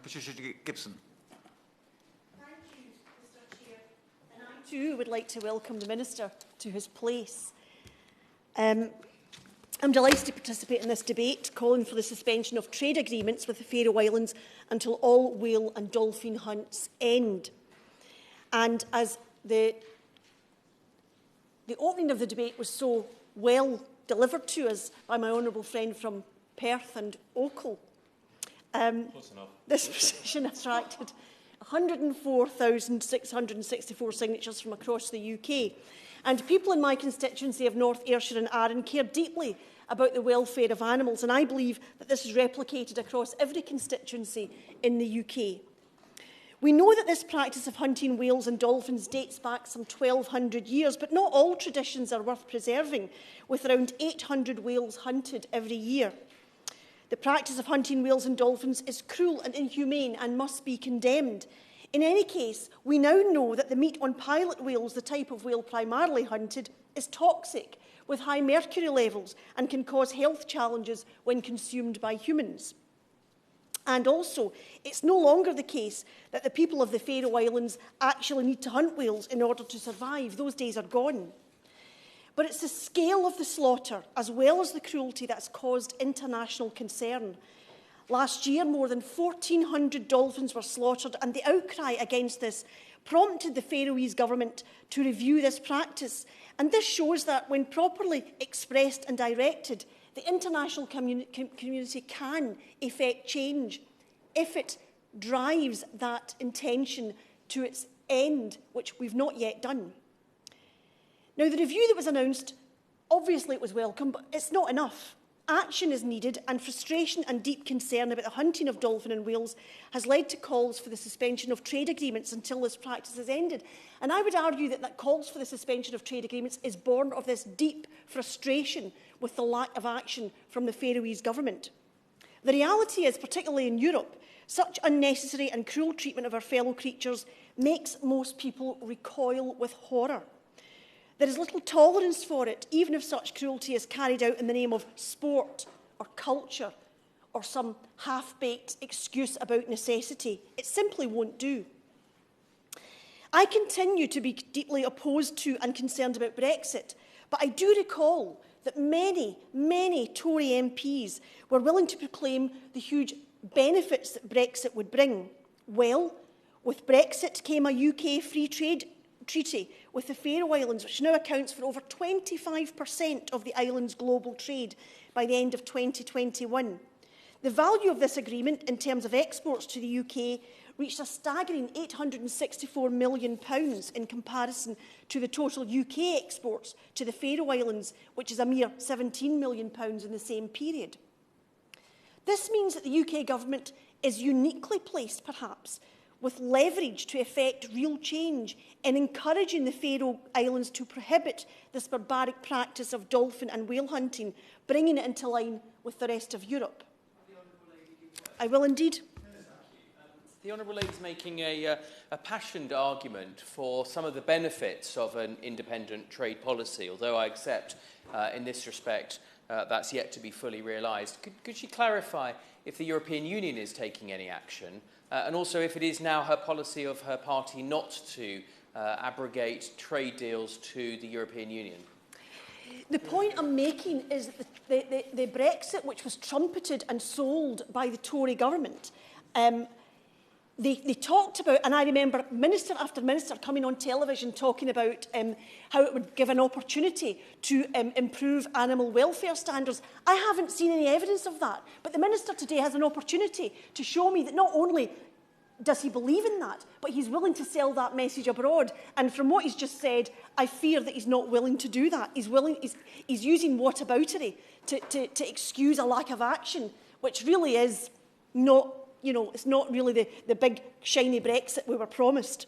Patricia Gibson. Thank you, Mr. Chair. And I too would like to welcome the Minister to his place. I'm delighted to participate in this debate, calling for the suspension of trade agreements with the Faroe Islands until all whale and dolphin hunts end. And as the opening of the debate was so well delivered to us by my honourable friend from Perth and Ochil, this petition attracted 104,664 signatures from across the UK. And people in my constituency of North Ayrshire and Arran care deeply about the welfare of animals, and I believe that this is replicated across every constituency in the UK. We know that this practice of hunting whales and dolphins dates back some 1,200 years, but not all traditions are worth preserving, with around 800 whales hunted every year. The practice of hunting whales and dolphins is cruel and inhumane and must be condemned. In any case, we now know that the meat on pilot whales, the type of whale primarily hunted, is toxic, with high mercury levels, and can cause health challenges when consumed by humans. And also, it's no longer the case that the people of the Faroe Islands actually need to hunt whales in order to survive. Those days are gone. But it's the scale of the slaughter, as well as the cruelty, that's caused international concern. Last year, more than 1,400 dolphins were slaughtered, and the outcry against this prompted the Faroese Government to review this practice. And this shows that, when properly expressed and directed, the international community can effect change if it drives that intention to its end, which we've not yet done. Now, the review that was announced, obviously it was welcome, but it's not enough. Action is needed, and frustration and deep concern about the hunting of dolphin and whales has led to calls for the suspension of trade agreements until this practice is ended. And I would argue that calls for the suspension of trade agreements is born of this deep frustration with the lack of action from the Faroese Government. The reality is, particularly in Europe, such unnecessary and cruel treatment of our fellow creatures makes most people recoil with horror. There is little tolerance for it, even if such cruelty is carried out in the name of sport or culture or some half-baked excuse about necessity. It simply won't do. I continue to be deeply opposed to and concerned about Brexit, but I do recall that many Tory MPs were willing to proclaim the huge benefits that Brexit would bring. Well, with Brexit came a UK free trade treaty with the Faroe Islands, which now accounts for over 25% of the island's global trade by the end of 2021. The value of this agreement in terms of exports to the UK reached a staggering £864 million in comparison to the total UK exports to the Faroe Islands, which is a mere £17 million in the same period. This means that the UK government is uniquely placed, perhaps, with leverage to effect real change in encouraging the Faroe Islands to prohibit this barbaric practice of dolphin and whale hunting, bringing it into line with the rest of Europe. I will indeed. The Honourable Lady is making a passionate argument for some of the benefits of an independent trade policy, although I accept in this respect that's yet to be fully realised. Could she clarify if the European Union is taking any action, and also if it is now her policy of her party not to abrogate trade deals to the European Union? The point I'm making is that the Brexit, which was trumpeted and sold by the Tory government, they talked about, and I remember minister after minister coming on television talking about how it would give an opportunity to improve animal welfare standards. I haven't seen any evidence of that, but the minister today has an opportunity to show me that not only does he believe in that, but he's willing to sell that message abroad. And from what he's just said, I fear that he's not willing to do that. He's using whataboutery to excuse a lack of action, which really is not, it's not really the big, shiny Brexit we were promised.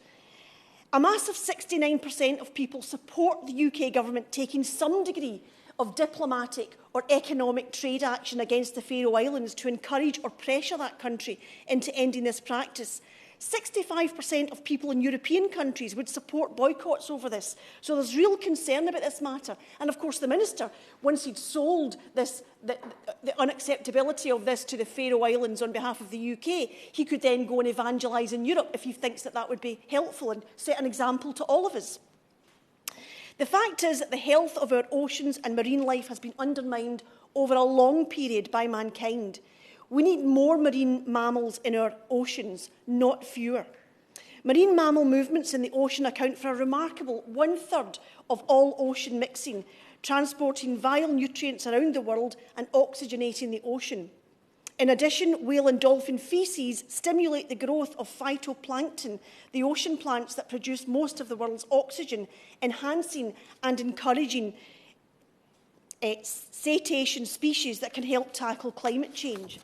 A massive 69% of people support the UK government taking some degree of diplomatic or economic trade action against the Faroe Islands to encourage or pressure that country into ending this practice. 65% of people in European countries would support boycotts over this. So there's real concern about this matter. And of course the Minister, once he'd sold this, the unacceptability of this to the Faroe Islands on behalf of the UK, he could then go and evangelise in Europe if he thinks that that would be helpful and set an example to all of us. The fact is that the health of our oceans and marine life has been undermined over a long period by mankind. We need more marine mammals in our oceans, not fewer. Marine mammal movements in the ocean account for a remarkable 1/3 of all ocean mixing, transporting vital nutrients around the world and oxygenating the ocean. In addition, whale and dolphin faeces stimulate the growth of phytoplankton, the ocean plants that produce most of the world's oxygen, enhancing and encouraging cetacean species that can help tackle climate change.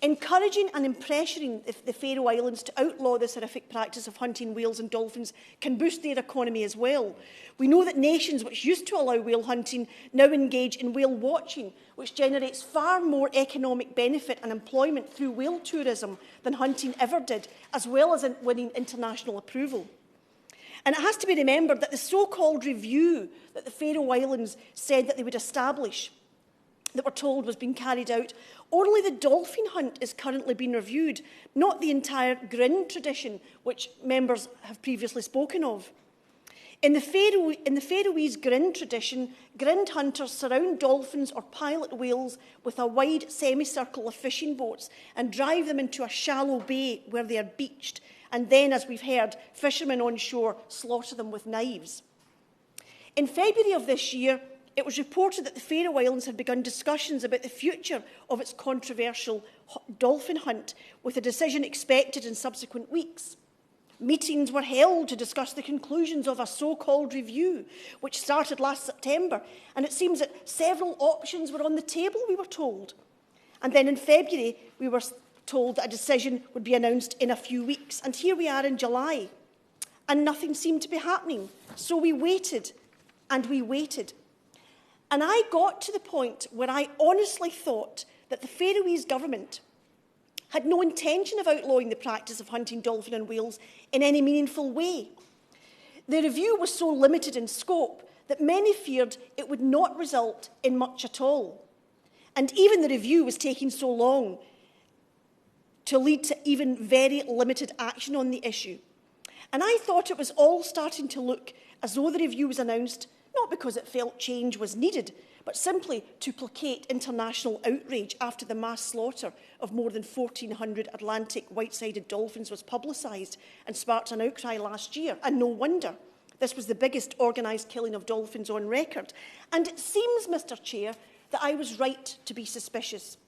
Encouraging and pressuring the Faroe Islands to outlaw this horrific practice of hunting whales and dolphins can boost their economy as well. We know that nations which used to allow whale hunting now engage in whale watching, which generates far more economic benefit and employment through whale tourism than hunting ever did, as well as winning international approval. And it has to be remembered that the so-called review that the Faroe Islands said that they would establish, that we're told was being carried out, only the dolphin hunt is currently being reviewed, not the entire grind tradition, which members have previously spoken of. In the Faroese grind tradition, grind hunters surround dolphins or pilot whales with a wide semicircle of fishing boats and drive them into a shallow bay where they are beached, and then, as we've heard, fishermen on shore slaughter them with knives. In February of this year, it was reported that the Faroe Islands had begun discussions about the future of its controversial dolphin hunt, with a decision expected in subsequent weeks. Meetings were held to discuss the conclusions of a so-called review, which started last September, and it seems that several options were on the table, we were told. And then in February, we were told that a decision would be announced in a few weeks, and here we are in July, and nothing seemed to be happening. So we waited, and we waited. And I got to the point where I honestly thought that the Faroese Government had no intention of outlawing the practice of hunting dolphin and whales in any meaningful way. The review was so limited in scope that many feared it would not result in much at all. And even the review was taking so long to lead to even very limited action on the issue. And I thought it was all starting to look as though the review was announced not because it felt change was needed, but simply to placate international outrage after the mass slaughter of more than 1,400 Atlantic white-sided dolphins was publicised and sparked an outcry last year. And no wonder. This was the biggest organised killing of dolphins on record. And it seems, Mr. Chair, that I was right to be suspicious.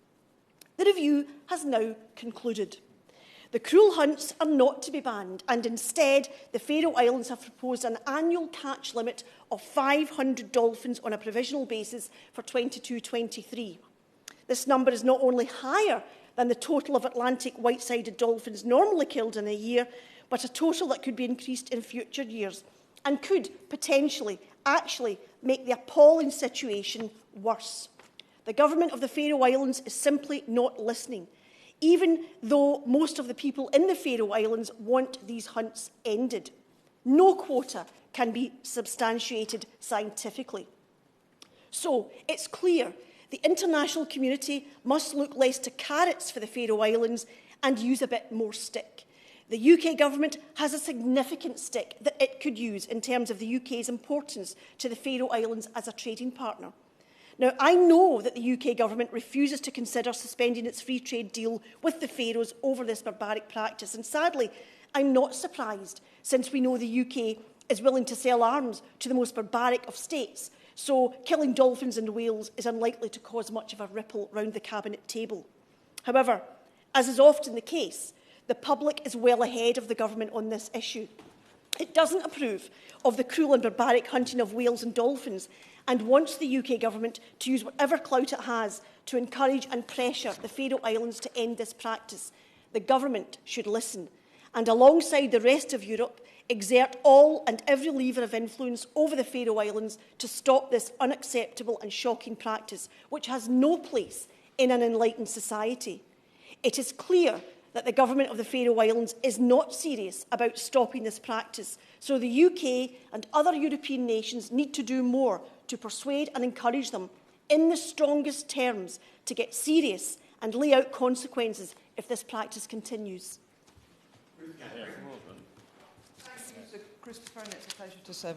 The review has now concluded. The cruel hunts are not to be banned, and instead the Faroe Islands have proposed an annual catch limit of 500 dolphins on a provisional basis for 22-23. This number is not only higher than the total of Atlantic white-sided dolphins normally killed in a year, but a total that could be increased in future years and could potentially actually make the appalling situation worse. The government of the Faroe Islands is simply not listening, even though most of the people in the Faroe Islands want these hunts ended. No quota can be substantiated scientifically. So it's clear the international community must look less to carrots for the Faroe Islands and use a bit more stick. The UK government has a significant stick that it could use in terms of the UK's importance to the Faroe Islands as a trading partner. Now, I know that the UK government refuses to consider suspending its free trade deal with the Faroes over this barbaric practice, and sadly, I'm not surprised, since we know the UK is willing to sell arms to the most barbaric of states, so killing dolphins and whales is unlikely to cause much of a ripple round the cabinet table. However, as is often the case, the public is well ahead of the government on this issue. It doesn't approve of the cruel and barbaric hunting of whales and dolphins, and wants the UK government to use whatever clout it has to encourage and pressure the Faroe Islands to end this practice. The government should listen and, alongside the rest of Europe, exert all and every lever of influence over the Faroe Islands to stop this unacceptable and shocking practice, which has no place in an enlightened society. It is clear that the Government of the Faroe Islands is not serious about stopping this practice. So the UK and other European nations need to do more to persuade and encourage them in the strongest terms to get serious and lay out consequences if this practice continues. Thanks, Mr. Christopher, and it's a pleasure to serve.